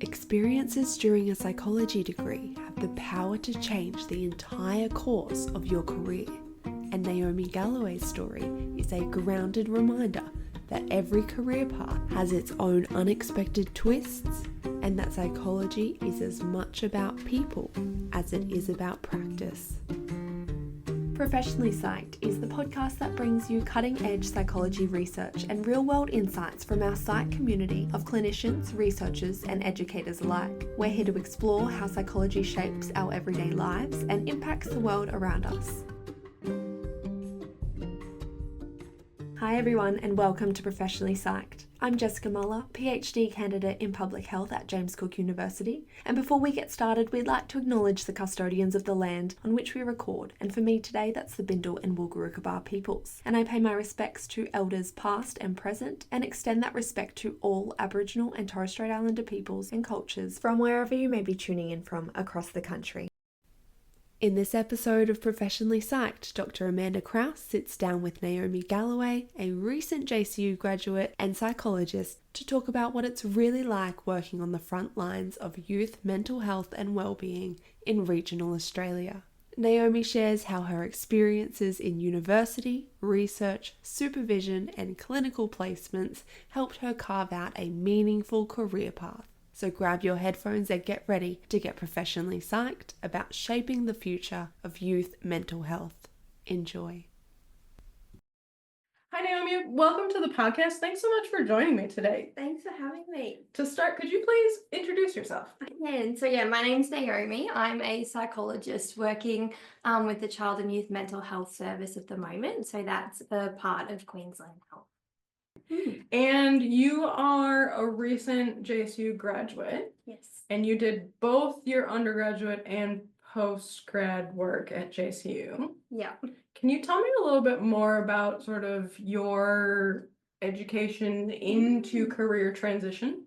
Experiences during a psychology degree have the power to change the entire course of your career, and Naomi Galloway's story is a grounded reminder that every career path has its own unexpected twists, and that psychology is as much about people as it is about practice. Professionally Psyched is the podcast that brings you cutting-edge psychology research and real-world insights from our Psych community of clinicians, researchers, and educators alike. We're here to explore how psychology shapes our everyday lives and impacts the world around us. Hi everyone, and welcome to Professionally Psyched. I'm Jessica Muller, PhD candidate in Public Health at James Cook University, and before we get started, we'd like to acknowledge the custodians of the land on which we record, and for me today that's the Bindal and Wulgurukaba peoples. And I pay my respects to elders past and present, and extend that respect to all Aboriginal and Torres Strait Islander peoples and cultures from wherever you may be tuning in from across the country. In this episode of Professionally Psyched, Dr. Amanda Krause sits down with Naomi Gallaway, a recent JCU graduate and psychologist, to talk about what it's really like working on the front lines of youth mental health and wellbeing in regional Australia. Naomi shares how her experiences in university, research, supervision, and clinical placements helped her carve out a meaningful career path. So grab your headphones and get ready to get professionally psyched about shaping the future of youth mental health. Enjoy. Hi, Naomi. Welcome to the podcast. Thanks so much for joining me today. Thanks for having me. To start, could you please introduce yourself? I can. So my name's Naomi. I'm a psychologist working with the Child and Youth Mental Health Service at the moment. So that's a part of Queensland Health. And you are a recent JCU graduate. Yes. And you did both your undergraduate and post-grad work at JCU. Yeah. Can you tell me a little bit more about sort of your education into career transition?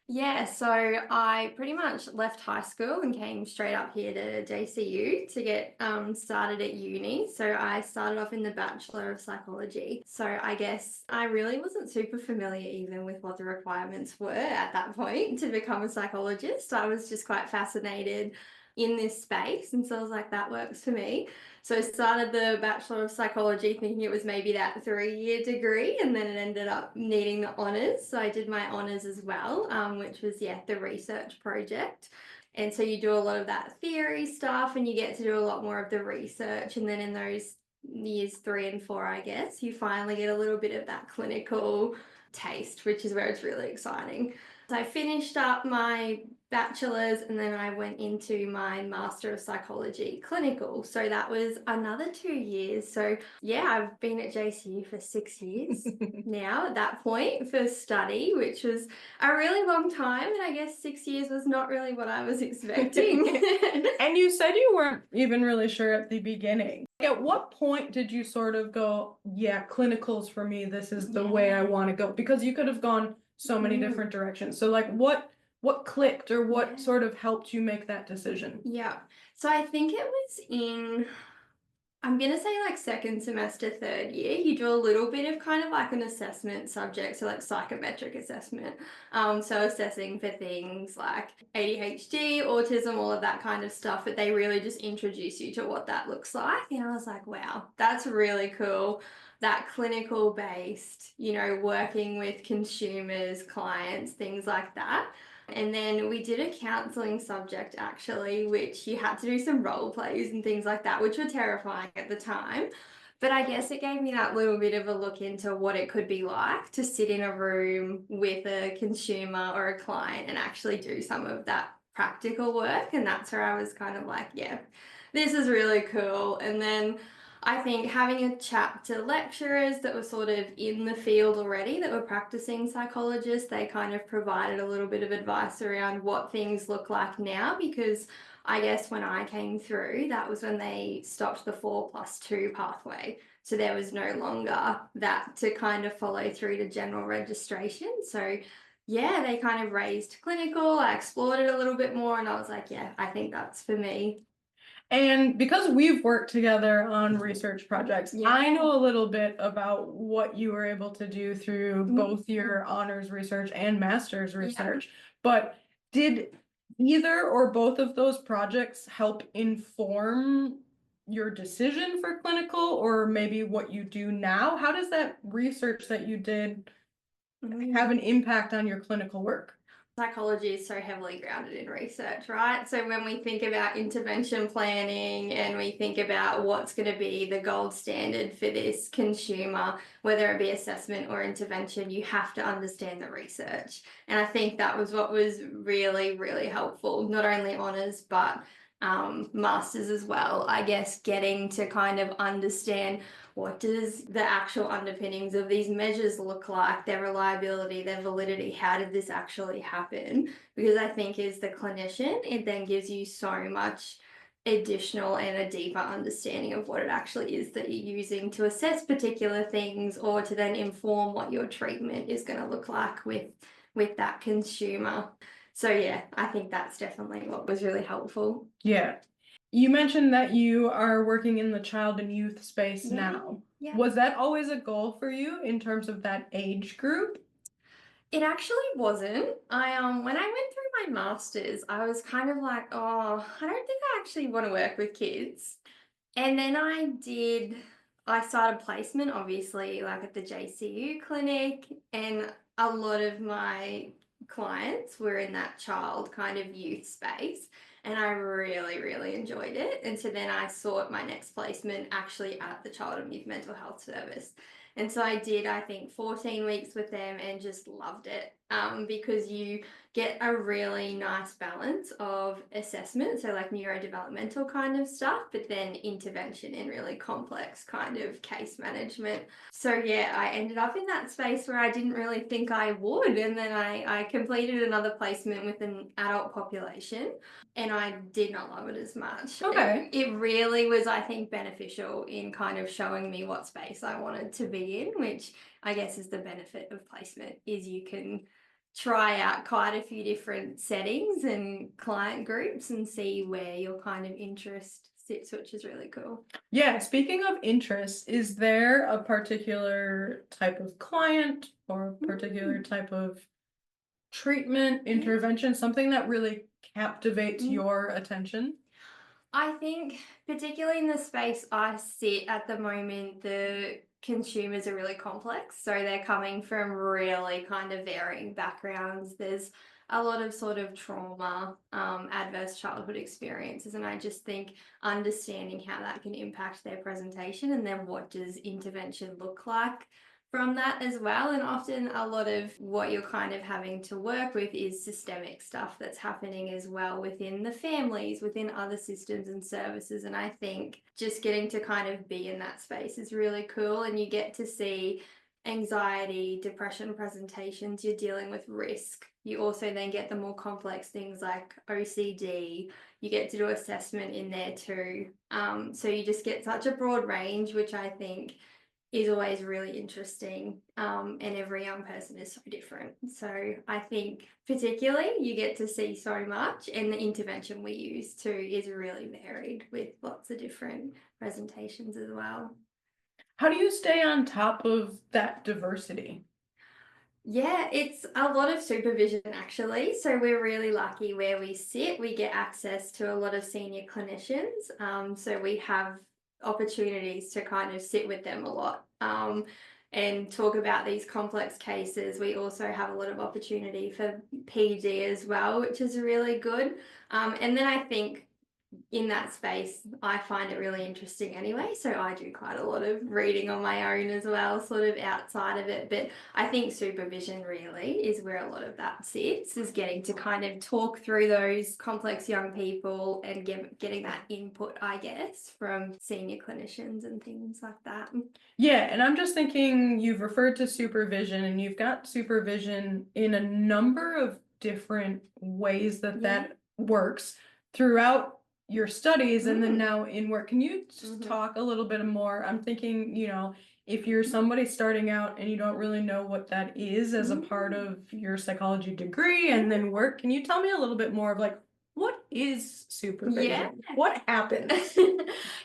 Yeah, so I pretty much left high school and came straight up here to JCU to get started at uni. So I started off in the Bachelor of Psychology. So I guess I really wasn't super familiar even with what the requirements were at that point to become a psychologist. I was just quite fascinated in this space, and so I was like, that works for me. So I started the Bachelor of Psychology thinking it was maybe that 3-year degree, and then it ended up needing the honours. So I did my honours as well, which was, the research project. And so you do a lot of that theory stuff and you get to do a lot more of the research. And then in those years 3 and 4, I guess, you finally get a little bit of that clinical taste, which is where it's really exciting. So I finished up my bachelor's and then I went into my Master of Psychology clinical. So that was another 2 years. So I've been at JCU for 6 years now at that point for study, which was a really long time. And I guess 6 years was not really what I was expecting. And you said you weren't even really sure at the beginning. At what point did you sort of go, clinicals for me, this is the way I want to go? Because you could have gone so many different directions. So like what clicked or what sort of helped you make that decision? Yeah. So I think it was in, I'm going to say like second semester, 3rd year, you do a little bit of kind of like an assessment subject. So like psychometric assessment. So assessing for things like ADHD, autism, all of that kind of stuff, but they really just introduce you to what that looks like. And I was like, wow, that's really cool. That clinical based, working with consumers, clients, things like that. And then we did a counselling subject actually, which you had to do some role plays and things like that, which were terrifying at the time. But I guess it gave me that little bit of a look into what it could be like to sit in a room with a consumer or a client and actually do some of that practical work. And that's where I was kind of like, this is really cool. And then I think having a chat to lecturers that were sort of in the field already, that were practicing psychologists, they kind of provided a little bit of advice around what things look like now, because I guess when I came through, that was when they stopped the 4+2 pathway. So there was no longer that to kind of follow through to general registration. So they kind of raised clinical, I explored it a little bit more, and I was like, I think that's for me. And because we've worked together on research projects, I know a little bit about what you were able to do through both your honors research and master's research. But Did either or both of those projects help inform your decision for clinical, or maybe what you do now? How does that research that you did have an impact on your clinical work? Psychology is so heavily grounded in research, right? So when we think about intervention planning and we think about what's going to be the gold standard for this consumer, whether it be assessment or intervention, you have to understand the research. And I think that was what was really, really helpful, not only honours, but masters as well. I guess getting to kind of understand what does the actual underpinnings of these measures look like, their reliability, their validity, how did this actually happen? Because I think as the clinician, it then gives you so much additional and a deeper understanding of what it actually is that you're using to assess particular things, or to then inform what your treatment is going to look like with that consumer. So yeah, I think that's definitely what was really helpful. Yeah. You mentioned that you are working in the child and youth space now. Yeah. Was that always a goal for you in terms of that age group? It actually wasn't. When I went through my masters, I was kind of like, oh, I don't think I actually want to work with kids. And then I started placement, obviously, like at the JCU clinic, and a lot of my clients were in that child kind of youth space, and I really, really enjoyed it. And so then I sought my next placement actually at the Child and Youth Mental Health Service. And so I did, I think, 14 weeks with them and just loved it, because you get a really nice balance of assessment, so like neurodevelopmental kind of stuff, but then intervention and really complex kind of case management. So yeah, I ended up in that space where I didn't really think I would, and then I completed another placement with an adult population, and I did not love it as much. Okay. It really was, I think, beneficial in kind of showing me what space I wanted to be in, which I guess is the benefit of placement, is you can try out quite a few different settings and client groups and see where your kind of interest sits, which is really cool. Yeah, speaking of interest, is there a particular type of client or a particular type of treatment, intervention, something that really captivates your attention? I think particularly in the space I sit at the moment, the consumers are really complex. So they're coming from really kind of varying backgrounds. There's a lot of sort of trauma, adverse childhood experiences. And I just think understanding how that can impact their presentation, and then what does intervention look like from that as well. And often a lot of what you're kind of having to work with is systemic stuff that's happening as well within the families, within other systems and services. And I think just getting to kind of be in that space is really cool, and you get to see anxiety, depression presentations, you're dealing with risk. You also then get the more complex things like OCD, you get to do assessment in there too. So you just get such a broad range, which I think is always really interesting, and every young person is so different. So I think particularly you get to see so much, and the intervention we use too is really varied with lots of different presentations as well. How do you stay on top of that diversity? Yeah, it's a lot of supervision actually. So we're really lucky where we sit. We get access to a lot of senior clinicians. So we have opportunities to kind of sit with them a lot, and talk about these complex cases. We also have a lot of opportunity for PD as well, which is really good. And then I think in that space, I find it really interesting anyway. So I do quite a lot of reading on my own as well, sort of outside of it. But I think supervision really is where a lot of that sits, is getting to kind of talk through those complex young people and getting that input, I guess, from senior clinicians and things like that. Yeah, and I'm just thinking, you've referred to supervision, and you've got supervision in a number of different ways that works throughout your studies and then now in work. Can you just talk a little bit more? I'm thinking, if you're somebody starting out and you don't really know what that is as a part of your psychology degree and then work, can you tell me a little bit more of like, what is supervision? Yeah. What happens?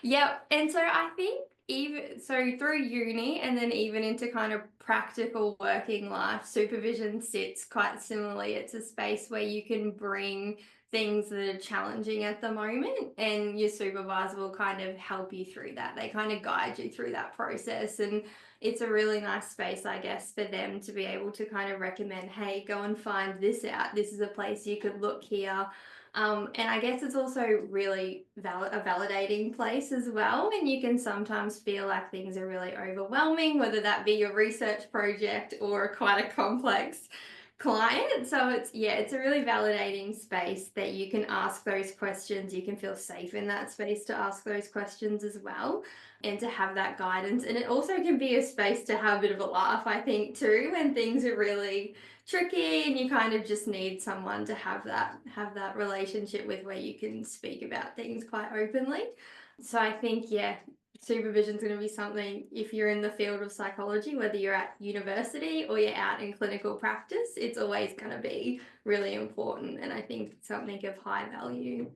Yeah, and so I think even so through uni and then even into kind of practical working life, supervision sits quite similarly. It's a space where you can bring things that are challenging at the moment, and your supervisor will kind of help you through that. They kind of guide you through that process, and it's a really nice space, I guess, for them to be able to kind of recommend, hey, go and find this out. This is a place you could look here. And I guess it's also really a validating place as well. And you can sometimes feel like things are really overwhelming, whether that be your research project or quite a complex client. So it's a really validating space that you can ask those questions. You can feel safe in that space to ask those questions as well, and to have that guidance. And it also can be a space to have a bit of a laugh, I think, too, when things are really tricky and you kind of just need someone to have that relationship with, where you can speak about things quite openly. So I think, yeah, supervision is going to be something, if you're in the field of psychology, whether you're at university or you're out in clinical practice, it's always going to be really important, and I think something of high value.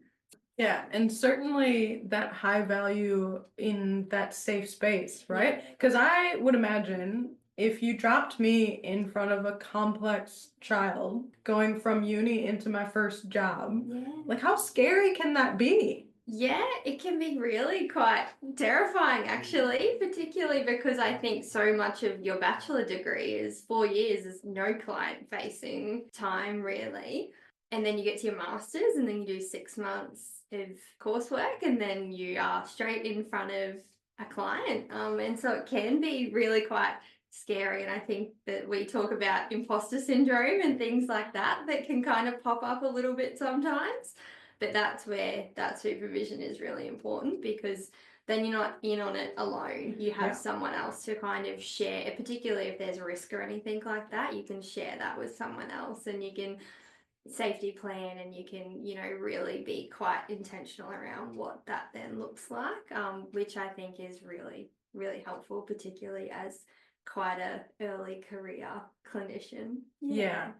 Yeah, and certainly that high value in that safe space, right? Because I would imagine if you dropped me in front of a complex child going from uni into my first job, like how scary can that be? Yeah, it can be really quite terrifying, actually, particularly because I think so much of your bachelor degree is 4 years, is no client facing time, really. And then you get to your master's, and then you do 6 months of coursework, and then you are straight in front of a client. And so it can be really quite scary. And I think that we talk about imposter syndrome and things like that can kind of pop up a little bit sometimes. But that's where that supervision is really important, because then you're not in on it alone. You have someone else to kind of share, particularly if there's a risk or anything like that, you can share that with someone else, and you can safety plan, and you can, really be quite intentional around what that then looks like, which I think is really, really helpful, particularly as quite a early career clinician. Yeah.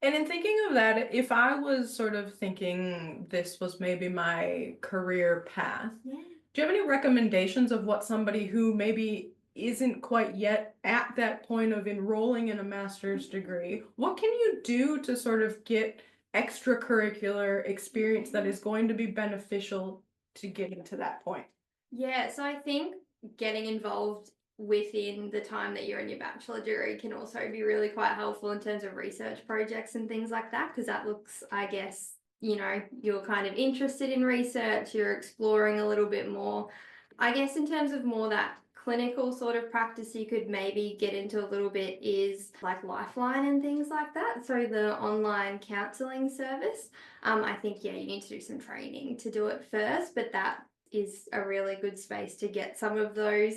And in thinking of that, if I was sort of thinking this was maybe my career path, do you have any recommendations of what somebody who maybe isn't quite yet at that point of enrolling in a master's degree, what can you do to sort of get extracurricular experience that is going to be beneficial to getting to that point? Yeah, so I think getting involved within the time that you're in your bachelor degree can also be really quite helpful in terms of research projects and things like that, because that looks, I guess, you're kind of interested in research, you're exploring a little bit more. I guess in terms of more that clinical sort of practice you could maybe get into a little bit is like Lifeline and things like that. So the online counselling service, I think, you need to do some training to do it first, but that is a really good space to get some of those,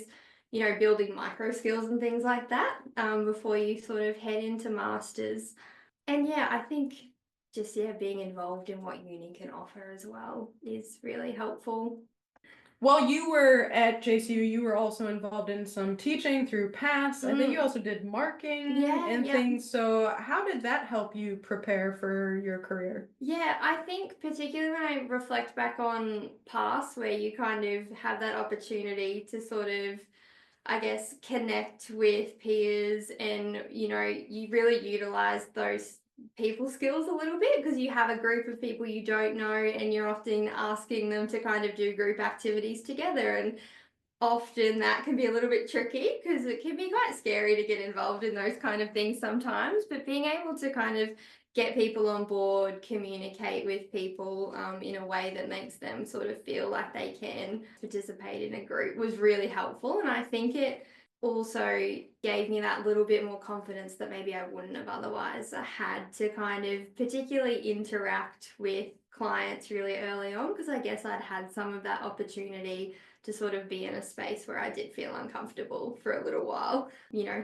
building micro skills and things like that, before you sort of head into masters. And I think just, being involved in what uni can offer as well is really helpful. While you were at JCU, you were also involved in some teaching through PASS. I think you also did marking and things. So how did that help you prepare for your career? Yeah, I think particularly when I reflect back on PASS, where you kind of have that opportunity to sort of, I guess, connect with peers, and, you really utilize those people skills a little bit, because you have a group of people you don't know, and you're often asking them to kind of do group activities together, and often that can be a little bit tricky because it can be quite scary to get involved in those kind of things sometimes. But being able to kind of get people on board, communicate with people in a way that makes them sort of feel like they can participate in a group was really helpful. And I think it also gave me that little bit more confidence that maybe I wouldn't have otherwise had, to kind of particularly interact with clients really early on, because I guess I'd had some of that opportunity to sort of be in a space where I did feel uncomfortable for a little while,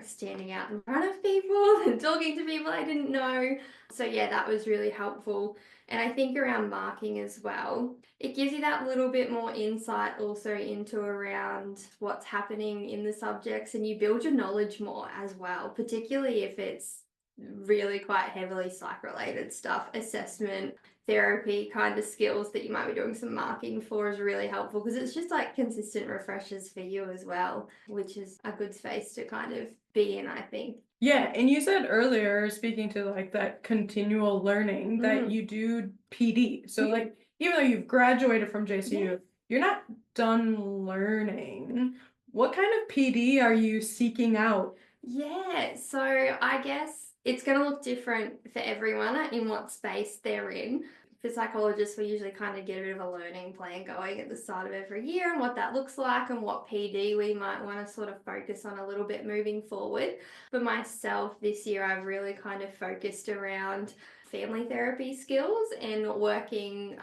standing out in front of people and talking to people I didn't know. So that was really helpful. And I think around marking as well, it gives you that little bit more insight also into around what's happening in the subjects, and you build your knowledge more as well, particularly if it's really quite heavily psych-related stuff, assessment, therapy kind of skills that you might be doing some marking for is really helpful because it's just like consistent refreshers for you as well, which is a good space to kind of be in, I think. Yeah, and you said earlier, speaking to like that continual learning, that you do PD. So like, even though you've graduated from JCU, you're not done learning. What kind of PD are you seeking out? Yeah, so I guess it's going to look different for everyone in what space they're in. For psychologists, we usually kind of get a bit of a learning plan going at the start of every year and what that looks like and what PD we might want to sort of focus on a little bit moving forward. For myself, this year, I've really kind of focused around family therapy skills and working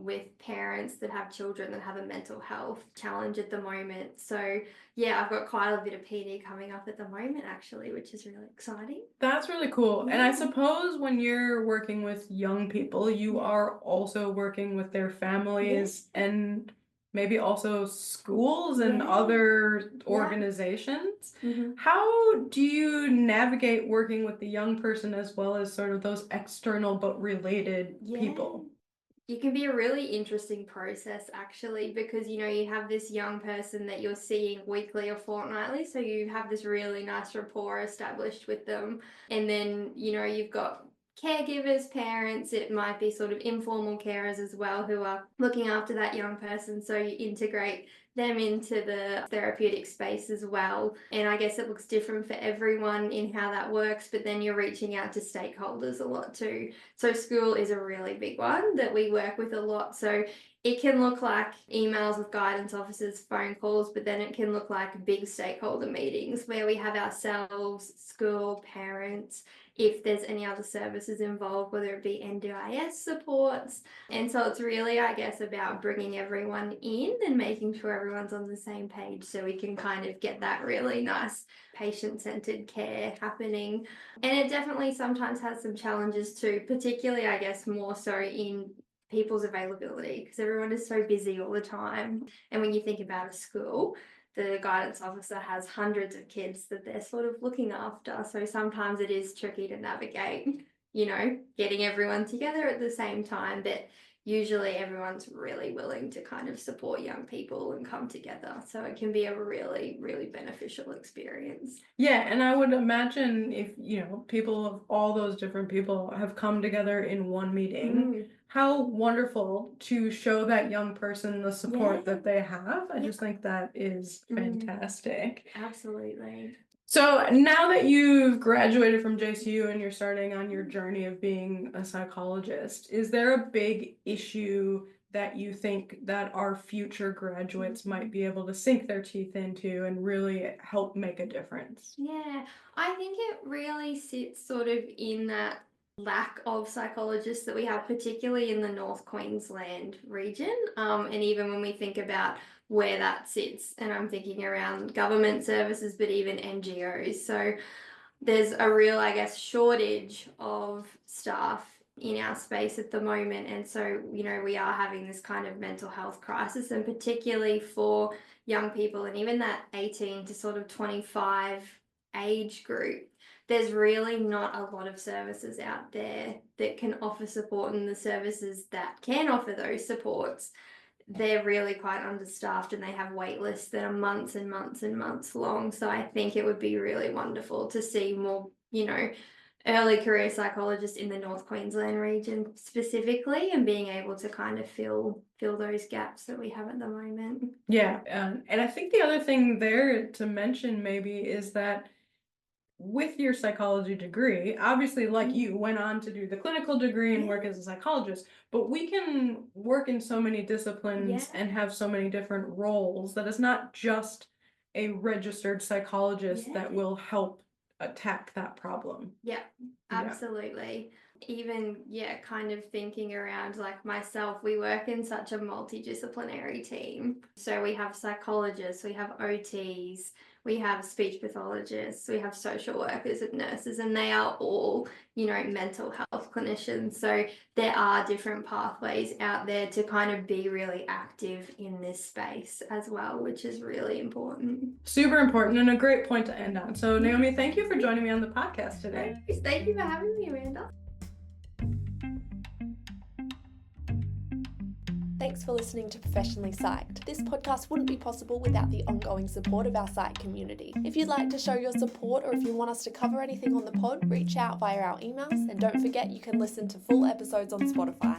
with parents that have children that have a mental health challenge at the moment. So yeah, I've got quite a bit of PD coming up at the moment actually, which is really exciting. That's really cool. And I suppose when you're working with young people, you are also working with their families and maybe also schools and other organizations. How do you navigate working with the young person as well as sort of those external but related people? It can be a really interesting process actually because you have this young person that you're seeing weekly or fortnightly, so you have this really nice rapport established with them, and then you've got caregivers, parents, it might be sort of informal carers as well who are looking after that young person, so you integrate them into the therapeutic space as well. And I guess it looks different for everyone in how that works, but then you're reaching out to stakeholders a lot too. So school is a really big one that we work with a lot. So it can look like emails with guidance officers, phone calls, but then it can look like big stakeholder meetings where we have ourselves, school, parents, if there's any other services involved, whether it be NDIS supports. And so it's really, I guess, about bringing everyone in and making sure everyone's on the same page so we can kind of get that really nice patient-centered care happening. And it definitely sometimes has some challenges too, particularly, I guess, more so in people's availability because everyone is so busy all the time. And when you think about a school, the guidance officer has hundreds of kids that they're sort of looking after. So sometimes it is tricky to navigate, getting everyone together at the same time. But usually everyone's really willing to kind of support young people and come together. So it can be a really, really beneficial experience. Yeah, and I would imagine if, people of all those different people have come together in one meeting, how wonderful to show that young person the support that they have. I just think that is fantastic. Absolutely. So now that you've graduated from JCU and you're starting on your journey of being a psychologist, is there a big issue that you think that our future graduates might be able to sink their teeth into and really help make a difference? Yeah, I think it really sits sort of in that lack of psychologists that we have, particularly in the North Queensland region. And even when we think about where that sits, and I'm thinking around government services, but even NGOs. So there's a real, I guess, shortage of staff in our space at the moment. And so, we are having this kind of mental health crisis, and particularly for young people and even that 18 to sort of 25 age group, there's really not a lot of services out there that can offer support, and the services that can offer those supports, they're really quite understaffed and they have wait lists that are months and months and months long. So I think it would be really wonderful to see more, early career psychologists in the North Queensland region specifically, and being able to kind of fill those gaps that we have at the moment. Yeah, and I think the other thing there to mention maybe is that with your psychology degree, obviously, like you went on to do the clinical degree and work as a psychologist, but we can work in so many disciplines and have so many different roles that it's not just a registered psychologist that will help attack that problem. Yeah, absolutely. Even, kind of thinking around like myself, we work in such a multidisciplinary team. So we have psychologists, we have OTs, we have speech pathologists, we have social workers and nurses, and they are all, mental health clinicians. So there are different pathways out there to kind of be really active in this space as well, which is really important. Super important and a great point to end on. So Naomi, thank you for joining me on the podcast today. Thank you for having me, Amanda. Thanks for listening to Professionally Psyched. This podcast wouldn't be possible without the ongoing support of our Psych community. If you'd like to show your support or if you want us to cover anything on the pod, reach out via our emails, and don't forget you can listen to full episodes on Spotify.